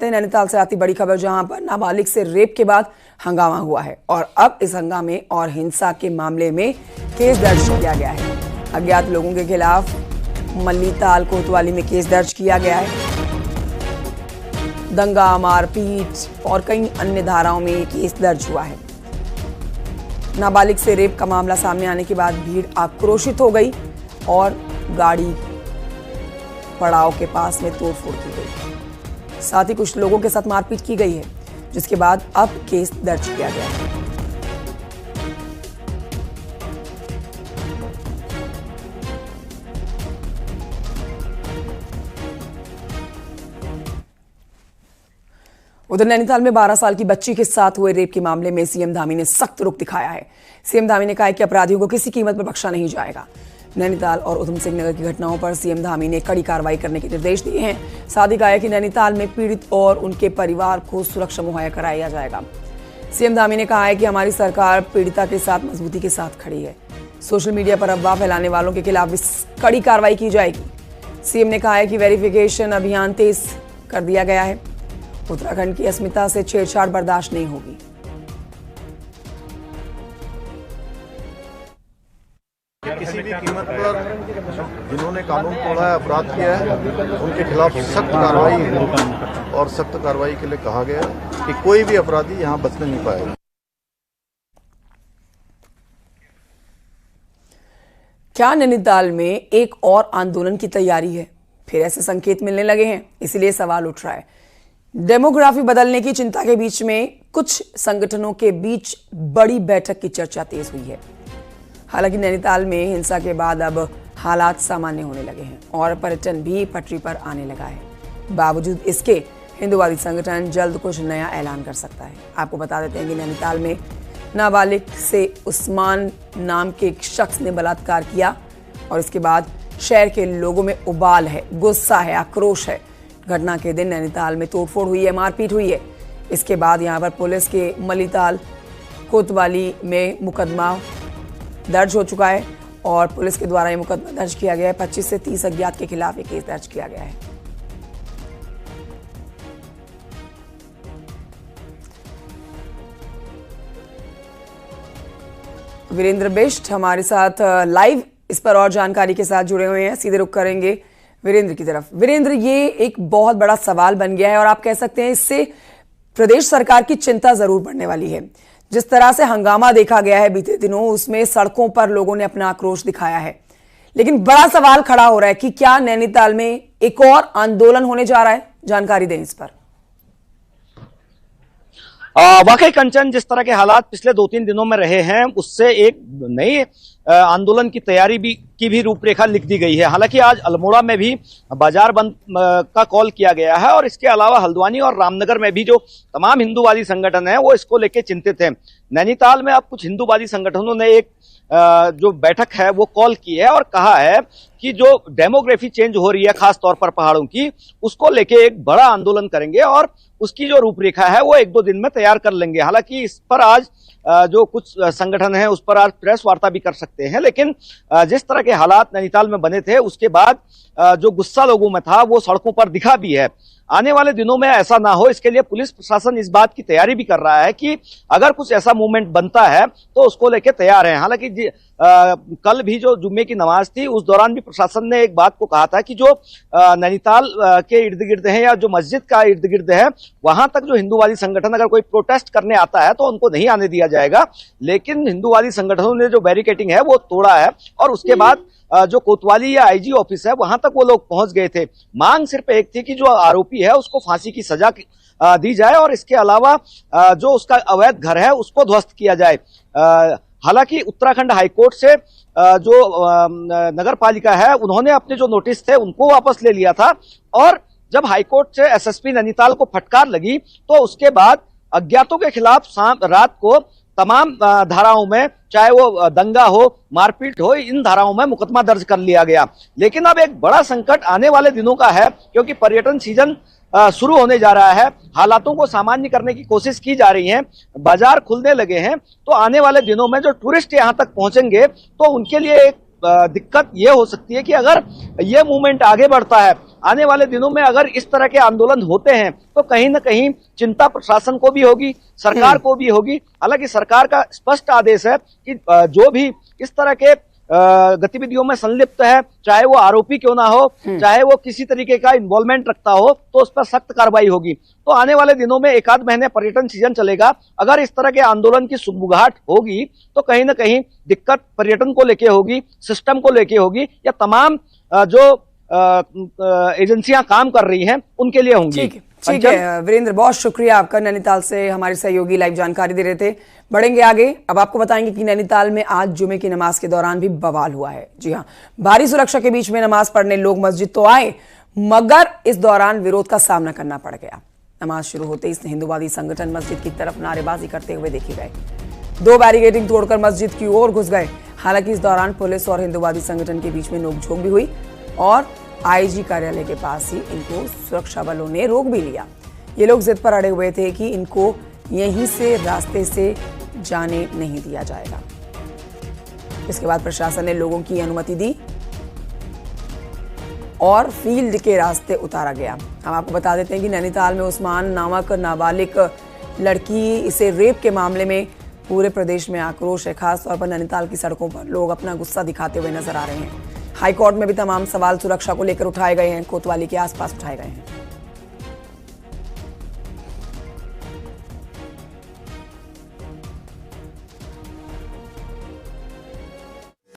बढ़ते हैं नैनीताल से आती बड़ी खबर, जहां पर नाबालिग से रेप के बाद हंगामा हुआ है और अब इस हंगामे और हिंसा के मामले में केस दर्ज किया गया है। अज्ञात लोगों के खिलाफ मल्लीताल कोतवाली में केस दर्ज किया गया है। दंगा, मारपीट और कई अन्य धाराओं में ये केस दर्ज हुआ है। नाबालिग से रेप का मामला सामने आने के बाद भीड़ आक्रोशित हो गई और गाड़ी पड़ाव के पास में तोड़फोड़ की गई। साथ ही कुछ लोगों के साथ मारपीट की गई है, जिसके बाद अब केस दर्ज किया गया है। उधर नैनीताल में 12 साल की बच्ची के साथ हुए रेप के मामले में सीएम धामी ने सख्त रुख दिखाया है। सीएम धामी ने कहा है कि अपराधियों को किसी कीमत पर बख्शा नहीं जाएगा। नैनीताल और उधम सिंह नगर की घटनाओं पर सीएम धामी ने कड़ी कार्रवाई करने के निर्देश दिए हैं। साथ ही कहा है कि नैनीताल में पीड़ित और उनके परिवार को सुरक्षा मुहैया कराया जाएगा। सीएम धामी ने कहा है कि हमारी सरकार पीड़िता के साथ मजबूती के साथ खड़ी है। सोशल मीडिया पर अफवाह फैलाने वालों के खिलाफ कड़ी कार्रवाई की जाएगी। सीएम ने कहा है कि वेरिफिकेशन अभियान तेज कर दिया गया है। उत्तराखंड की अस्मिता से छेड़छाड़ बर्दाश्त नहीं होगी। किसी भी कीमत पर जिन्होंने कानून तोड़ा है, अपराध किया है, उनके खिलाफ सख्त कार्रवाई होगी और सख्त कार्रवाई के लिए कहा गया है कि कोई भी अपराधी यहां बचने नहीं पाएगा। क्या नैनीताल में एक और आंदोलन की तैयारी है? फिर ऐसे संकेत मिलने लगे हैं, इसलिए सवाल उठ रहा है। डेमोग्राफी बदलने की चिंता के बीच में कुछ संगठनों के बीच बड़ी बैठक की चर्चा तेज हुई है। हालांकि नैनीताल में हिंसा के बाद अब हालात सामान्य होने लगे हैं और पर्यटन भी पटरी पर आने लगा है। बावजूद इसके हिंदूवादी संगठन जल्द कुछ नया ऐलान कर सकता है। आपको बता देते हैं कि नैनीताल में नाबालिग से उस्मान नाम के एक शख्स ने बलात्कार किया और इसके बाद शहर के लोगों में उबाल है, गुस्सा है, आक्रोश है। घटना के दिन नैनीताल में तोड़फोड़ हुई है, मारपीट हुई है। इसके बाद यहां पर पुलिस के मल्लीताल कोतवाली में मुकदमा दर्ज हो चुका है और पुलिस के द्वारा ये मुकदमा दर्ज किया गया है। 25 से 30 अज्ञात के खिलाफ ये केस दर्ज किया गया है। वीरेंद्र बिष्ट हमारे साथ लाइव इस पर और जानकारी के साथ जुड़े हुए हैं। सीधे रुख करेंगे वीरेंद्र की तरफ। वीरेंद्र, ये एक बहुत बड़ा सवाल बन गया है और आप कह सकते हैं इससे प्रदेश सरकार की चिंता जरूर बढ़ने वाली है। जिस तरह से हंगामा देखा गया है बीते दिनों, उसमें सड़कों पर लोगों ने अपना आक्रोश दिखाया है, लेकिन बड़ा सवाल खड़ा हो रहा है कि क्या नैनीताल में एक और आंदोलन होने जा रहा है? जानकारी दें इस पर। वाकई कंचन, जिस तरह के हालात पिछले 2-3 दिनों में रहे हैं, उससे एक नई आंदोलन की तैयारी की भी रूपरेखा लिख दी गई है। हालांकि आज अल्मोड़ा में भी बाजार बंद का कॉल किया गया है और इसके अलावा हल्द्वानी और रामनगर में भी जो तमाम हिंदूवादी संगठन हैं वो इसको लेकर चिंतित हैं। नैनीताल में अब कुछ हिंदूवादी संगठनों ने एक जो बैठक है वो कॉल की है और कहा है कि जो डेमोग्राफी चेंज हो रही है खास तौर पर पहाड़ों की, उसको लेके एक बड़ा आंदोलन करेंगे और उसकी जो रूपरेखा है वो 1-2 दिन में तैयार कर लेंगे। हालांकि इस पर आज जो कुछ संगठन हैं उस पर आज प्रेस वार्ता भी कर सकते हैं, लेकिन जिस तरह के हालात नैनीताल में बने थे उसके बाद जो गुस्सा लोगों में था वो सड़कों पर दिखा भी है। आने वाले दिनों में ऐसा ना हो, इसके लिए पुलिस प्रशासन इस बात की तैयारी भी कर रहा है कि अगर कुछ ऐसा मूवमेंट बनता है तो उसको लेके तैयार है। हालांकि कल भी जो जुम्मे की नमाज थी उस दौरान भी प्रशासन ने एक बात को कहा था कि जो नैनीताल के इर्द गिर्द है या जो मस्जिद का इर्द गिर्द है वहां तक जो हिंदूवादी संगठन अगर कोई प्रोटेस्ट करने आता है तो उनको नहीं आने दिया जाएगा। लेकिन हिंदूवादी संगठनों ने जो बैरिकेटिंग है वो तोड़ा है और उसके बाद जो कोतवाली या आईजी ऑफिस है वहां तक वो लोग पहुंच गए थे। मांग सिर्फ एक थी कि जो आरोपी है उसको फांसी की सजा दी जाए और इसके अलावा जो उसका अवैध घर है उसको ध्वस्त किया जाए। हालांकि उत्तराखंड हाईकोर्ट से जो नगर पालिका है उन्होंने अपने जो नोटिस थे उनको वापस ले लिया था और जब हाईकोर्ट से एसएसपी नैनीताल को फटकार लगी तो उसके बाद अज्ञातों के खिलाफ रात को तमाम धाराओं में, चाहे वो दंगा हो, मारपीट हो, इन धाराओं में मुकदमा दर्ज कर लिया गया। लेकिन अब एक बड़ा संकट आने वाले दिनों का है क्योंकि पर्यटन सीजन शुरू होने जा रहा है, हालातों को सामान्य करने की कोशिश की जा रही है, बाजार खुलने लगे हैं, तो आने वाले दिनों में जो टूरिस्ट यहां तक पहुंचेंगे तो उनके लिए एक दिक्कत ये हो सकती है कि अगर ये मूवमेंट आगे बढ़ता है, आने वाले दिनों में अगर इस तरह के आंदोलन होते हैं तो कहीं ना कहीं चिंता प्रशासन को भी होगी, सरकार को भी होगी। हालांकि सरकार का स्पष्ट आदेश है कि जो भी इस तरह के गतिविधियों में संलिप्त है, चाहे वो आरोपी क्यों ना हो, चाहे वो किसी तरीके का इन्वॉल्वमेंट रखता हो, तो उस पर सख्त कार्रवाई होगी। तो आने वाले दिनों में 1 आध महीने पर्यटन सीजन चलेगा। अगर इस तरह के आंदोलन की सुगबुगाहट होगी तो कहीं ना कहीं दिक्कत पर्यटन को लेके होगी, सिस्टम को लेके होगी, या तमाम जो एजेंसियां काम कर रही हैं उनके लिए होंगी। ठीक है वीरेंद्र, बहुत शुक्रिया आपका। नैनीताल से हमारे सहयोगी लाइव जानकारी दे रहे थे। बढ़ेंगे आगे, अब आपको बताएंगे कि नैनीताल में आज जुमे की नमाज के दौरान भी बवाल हुआ है। जी हाँ, भारी सुरक्षा के बीच में नमाज पढ़ने लोग मस्जिद तो आए, मगर इस दौरान विरोध का सामना करना पड़ गया। नमाज शुरू होते ही हिंदूवादी संगठन मस्जिद की तरफ नारेबाजी करते हुए देखे गए। 2 बैरिकेडिंग तोड़कर मस्जिद की ओर घुस गए। हालांकि इस दौरान पुलिस और हिंदूवादी संगठन के बीच में नोकझोंक भी हुई और आईजी कार्यालय के पास ही इनको सुरक्षा बलों ने रोक भी लिया। ये लोग जिद पर अड़े हुए थे कि इनको यहीं से रास्ते से जाने नहीं दिया जाएगा। इसके बाद प्रशासन ने लोगों की अनुमति दी और फील्ड के रास्ते उतारा गया। हम आपको बता देते हैं कि नैनीताल में उस्मान नामक नाबालिग लड़की इसे रेप के मामले में पूरे प्रदेश में आक्रोश है। खासतौर पर नैनीताल की सड़कों पर लोग अपना गुस्सा दिखाते हुए नजर आ रहे हैं। हाईकोर्ट में भी तमाम सवाल सुरक्षा को लेकर उठाए गए हैं, कोतवाली के आसपास उठाए गए हैं।